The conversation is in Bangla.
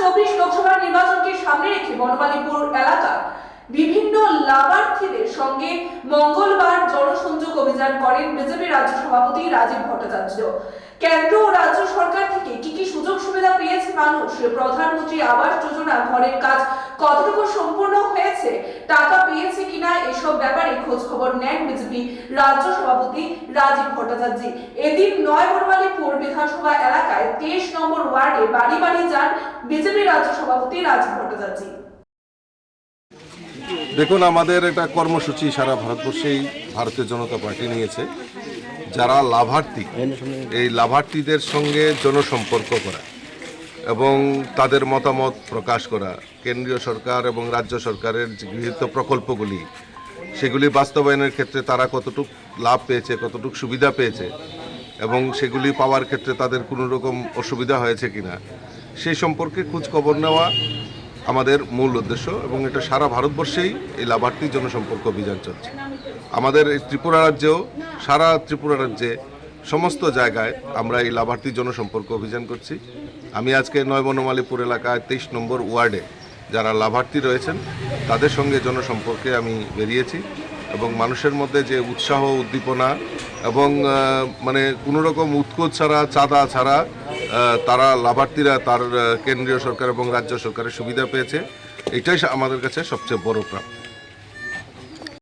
2024 লোকসভা নির্বাচনকে সামনে রেখে বনমালীপুর এলাকার বিভিন্ন লাভার্থীদের সঙ্গে মঙ্গলবার জনসংযোগ অভিযান করেন বিজেপি রাজ্য সভাপতি রাজীব ভট্টাচার্য। কেন্দ্র ও রাজ্য সরকার থেকে কি কি সুযোগ সুবিধা পেয়েছে মানুষ, প্রধানমন্ত্রী আবাস যোজনা ঘরের কাজ কতটুকু সম্পূর্ণ হয়েছে, টাকা পেয়েছে কিনা, এসব ব্যাপারে খোঁজ খবর নেন বিজেপি রাজ্য সভাপতি রাজীব ভট্টাচার্য। এদিন বনমালীপুর বিধানসভা এলাকায় 23 নম্বর ওয়ার্ডে বাড়ি বাড়ি যান বিজেপি রাজ্য সভাপতি রাজীব ভট্টাচার্য। দেখুন, আমাদের একটা কর্মসূচি সারা ভারতবর্ষেই ভারতীয় জনতা পার্টি নিয়েছে। যারা লাভার্থী, এই লাভার্থীদের সঙ্গে জনসম্পর্ক করা এবং তাদের মতামত প্রকাশ করা, কেন্দ্রীয় সরকার এবং রাজ্য সরকারের যে গৃহীত প্রকল্পগুলি সেগুলি বাস্তবায়নের ক্ষেত্রে তারা কতটুকু লাভ পেয়েছে, কতটুকু সুবিধা পেয়েছে এবং সেগুলি পাওয়ার ক্ষেত্রে তাদের কোনো রকম অসুবিধা হয়েছে কিনা সেই সম্পর্কে খোঁজ খবর নেওয়া আমাদের মূল উদ্দেশ্য। এবং এটা সারা ভারতবর্ষেই এই লাভার্থী জনসম্পর্ক অভিযান চলছে। আমাদের এই ত্রিপুরা রাজ্যেও, সারা ত্রিপুরা রাজ্যে সমস্ত জায়গায় আমরা এই লাভার্থী জনসম্পর্ক অভিযান করছি। আমি আজকে বনমালীপুর এলাকায় 23 নম্বর ওয়ার্ডে যারা লাভার্থী রয়েছেন তাদের সঙ্গে জনসম্পর্কে আমি বেরিয়েছি এবং মানুষের মধ্যে যে উৎসাহ, উদ্দীপনা এবং মানে কোনো রকম উৎকোচ ছাড়া, চাঁদা ছাড়া তারা লাভার্থীরা তার কেন্দ্রীয় সরকার এবং রাজ্য সরকারের সুবিধা পেয়েছে, এটাই আমাদের কাছে সবচেয়ে বড় প্রাপ্তি।